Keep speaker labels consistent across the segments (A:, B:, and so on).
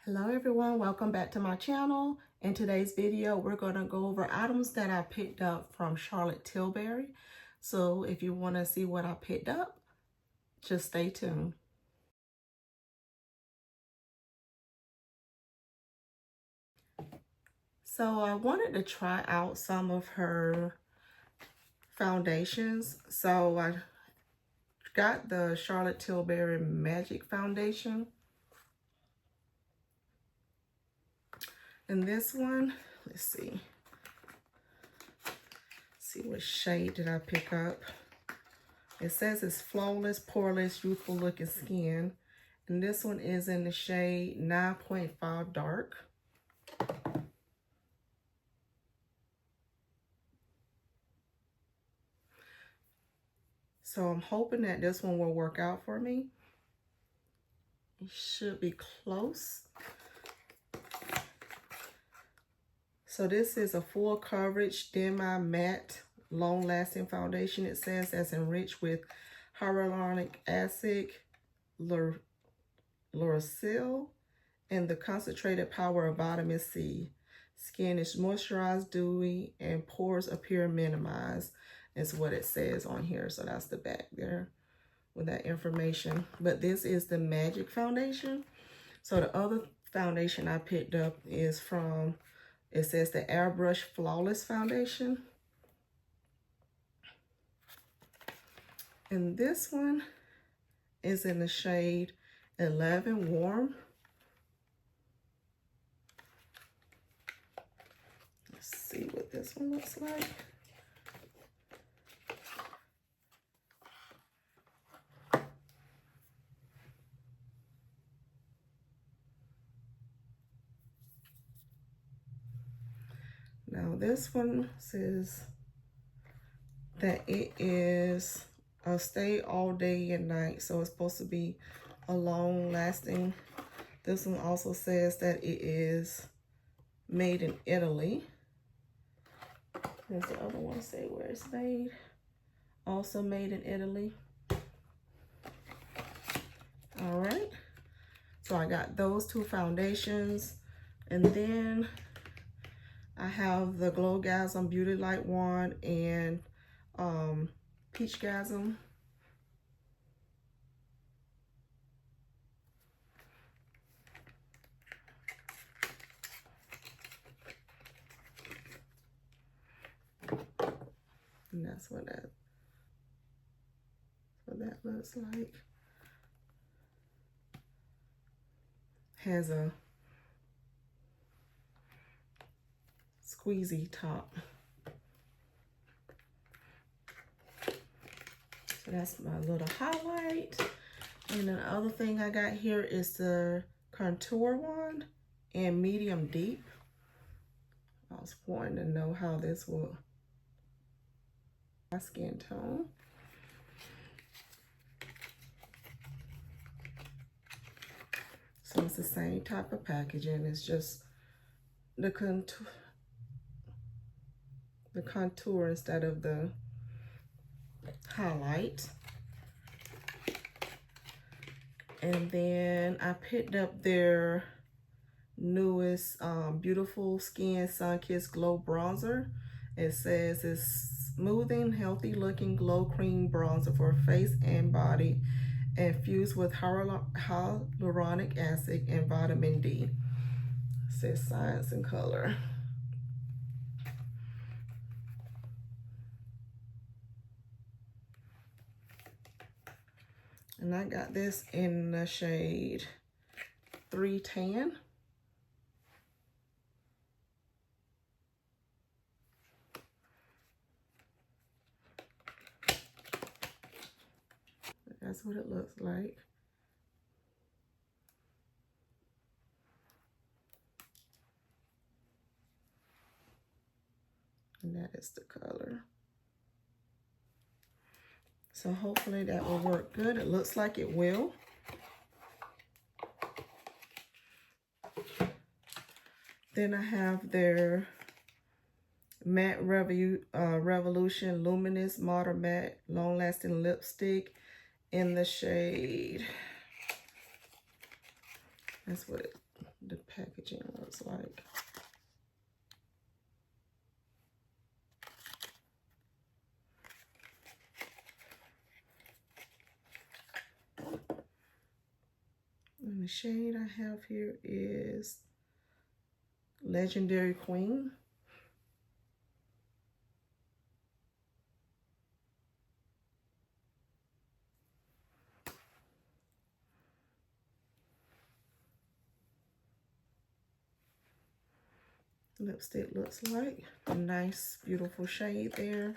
A: Hello everyone, welcome back to my channel. In today's video, we're going to go over items that I picked up from Charlotte Tilbury. So if you want to see what I picked up, just stay tuned. So I wanted to try out some of her foundations. So I got the Charlotte Tilbury Magic Foundation. And this one, let's see what shade did I pick up. It says it's flawless, poreless, youthful looking skin. And this one is in the shade 9.5 dark. So I'm hoping that this one will work out for me. It should be close. So this is a full coverage demi-matte long-lasting foundation. It says that's enriched with hyaluronic acid, lauryl, and the concentrated power of vitamin C. Skin is moisturized, dewy, and pores appear minimized. Is what it says on here. So that's the back there with that information. But this is the Magic Foundation. So the other foundation I picked up is from, it says the Airbrush Flawless Foundation. And this one is in the shade 11 Warm. Let's see what this one looks like. Now this one says that it is a stay all day and night. So it's supposed to be a long lasting. This one also says that it is made in Italy. There's the other one say where it's made. Also made in Italy. All right. So I got those two foundations. And then I have the Glowgasm Beauty Light Wand and Peachgasm. And that's what that looks like. Has a squeezy top. So that's my little highlight. And then the other thing I got here is the contour wand in medium deep. I was wanting to know how this will my skin tone. So it's the same type of packaging. It's just the contour instead of the highlight. And then I picked up their newest Beautiful Skin Sun Kiss Glow Bronzer. It says it's smoothing, healthy looking glow cream bronzer for face and body, infused with hyaluronic acid and vitamin D. It says science and color. And I got this in the shade 3 Tan. That's what it looks like. And that is the color. So hopefully that will work good. It looks like it will. Then I have their Matte Revolution Luminous Modern Matte Long Lasting Lipstick in the shade. That's what it the packaging looks like. And the shade I have here is Legendary Queen. Lipstick looks like a nice, beautiful shade there.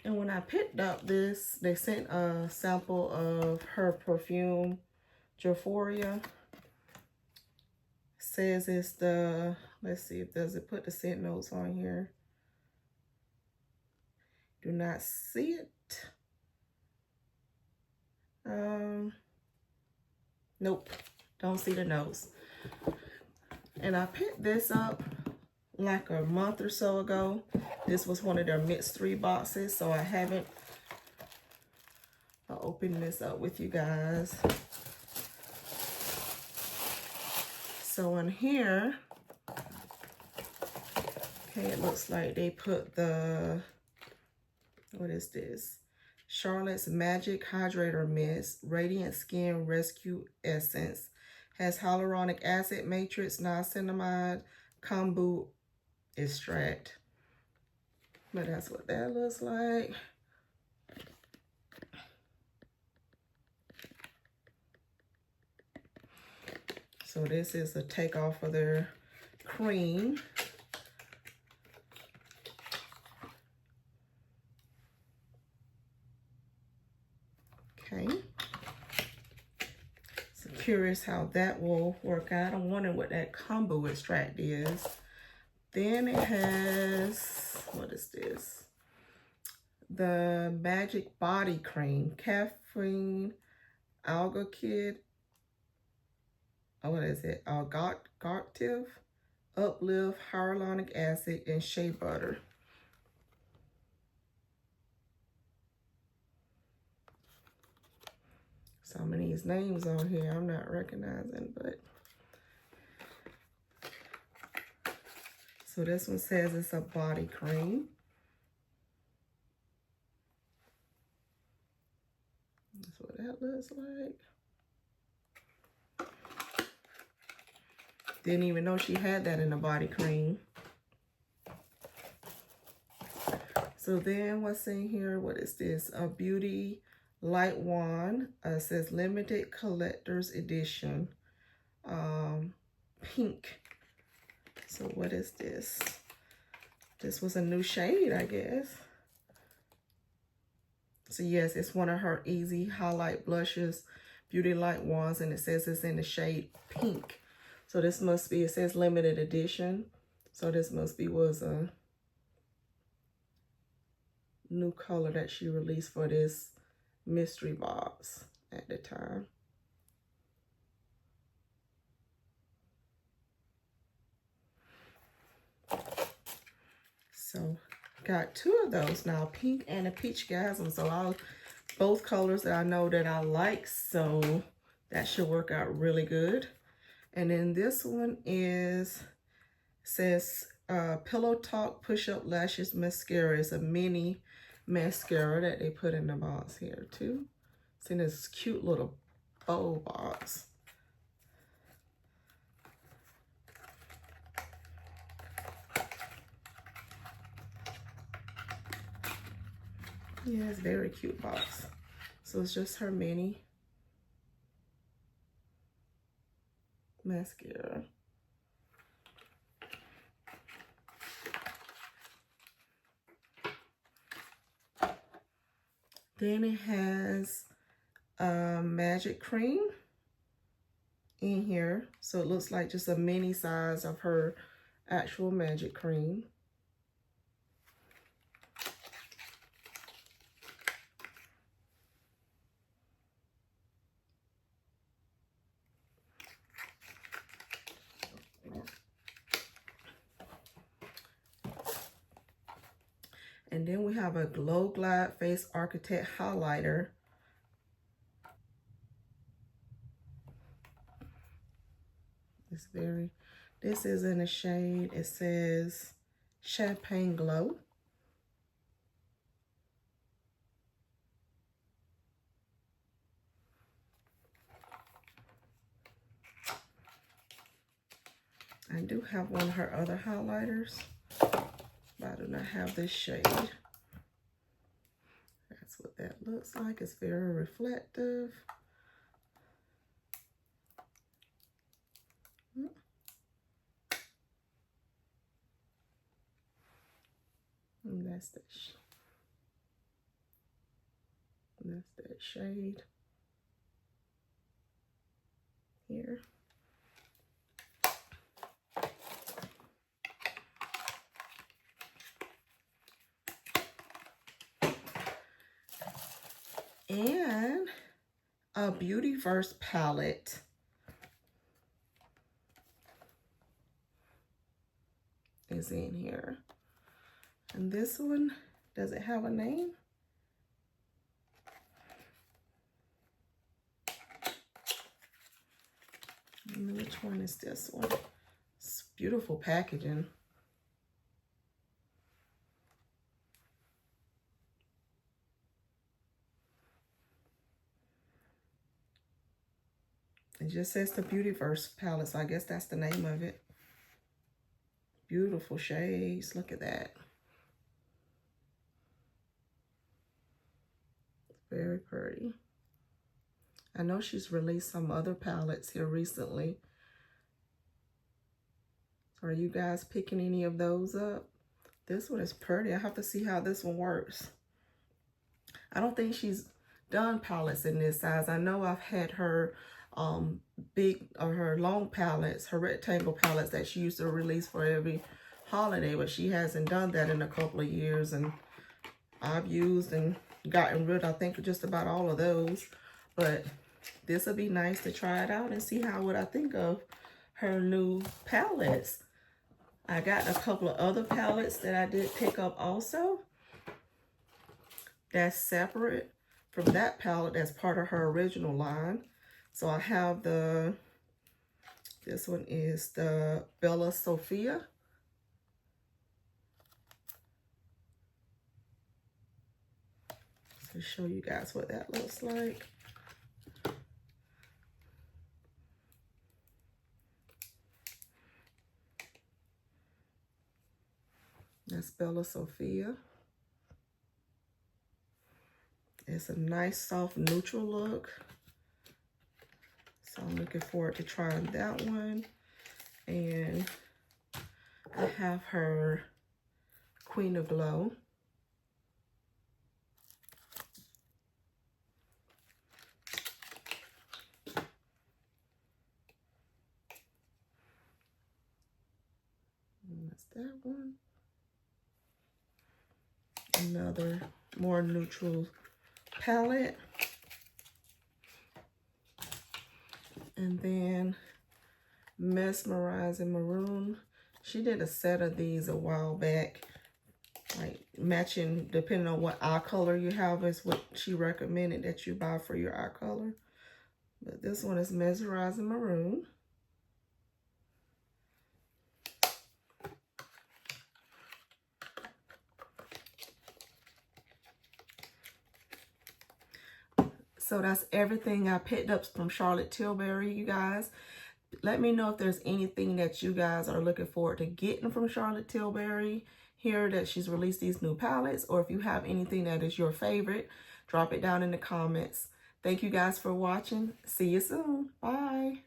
A: And when I picked up this, they sent a sample of her perfume, Euphoria. Says it's the, let's see if does it put the scent notes on here. Do not see it. Nope, don't see the notes. And I picked this up like a month or so ago. This was one of their mixed 3 boxes, so I haven't opened this up with you guys. So in here, okay, it looks like they put the, what is this? Charlotte's Magic Hydrator Mist Radiant Skin Rescue Essence. Has hyaluronic acid matrix, niacinamide, kombu extract. But that's what that looks like. So this is a takeoff of their cream. Okay. So curious how that will work out. I'm wondering what that kombu extract is. Then it has, what is this? The Magic Body Cream, caffeine, algacid, what is it? Algactive, uplift, hyaluronic acid, and shea butter. Some of these names on here I'm not recognizing, but. So this one says it's a body cream. That's what that looks like. Didn't even know she had that in a body cream. So then what's in here? What is this? A beauty light wand. It says limited collector's edition. Pink. So what is this? This was a new shade, I guess. So yes, it's one of her easy highlight blushes, beauty light wands, and it says it's in the shade pink. So this must be, it says limited edition. So this must be was a new color that she released for this mystery box at the time. So got 2 of those now, pink and a peach gasm. So both colors that I know that I like, so that should work out really good. And then this one is, says Pillow Talk Push-Up Lashes Mascara. It's a mini mascara that they put in the box here too. It's in this cute little bow box. Yeah, it's a very cute box. So it's just her mini mascara. Then it has magic cream in here. So it looks like just a mini size of her actual magic cream. And then we have a Glow Glide Face Architect Highlighter. It's very, this is in a shade, it says Champagne Glow. I do have one of her other highlighters, but I do not have this shade. That's what that looks like. It's very reflective. And that's that shade here. And a Beautyverse palette. Is in here. And this one, does it have a name? Which one is this one? It's beautiful packaging. It just says the Beautyverse palette, so I guess that's the name of it. Beautiful shades, look at that. Very pretty. I know she's released some other palettes here recently. Are you guys picking any of those up? This one is pretty. I have to see how this one works. I don't think she's done palettes in this size. I know I've had her her long palettes, her rectangle palettes that she used to release for every holiday, but she hasn't done that in a couple of years, and I've used and gotten rid of, I think, just about all of those. But this would be nice to try it out and see what I think of her new palettes. I got a couple of other palettes that I did pick up also. That's separate from that palette. That's part of her original line. So I have this one is the Bella Sophia. So show you guys what that looks like. That's Bella Sophia. It's a nice, soft, neutral look. So I'm looking forward to trying that one. And I have her Queen of Glow. And that's that one. Another more neutral palette. And then Mesmerizing Maroon. She did a set of these a while back, like matching, depending on what eye color you have is what she recommended that you buy for your eye color. But this one is Mesmerizing Maroon. So that's everything I picked up from Charlotte Tilbury, you guys. Let me know if there's anything that you guys are looking forward to getting from Charlotte Tilbury here that she's released these new palettes, or if you have anything that is your favorite, drop it down in the comments. Thank you guys for watching. See you soon. Bye.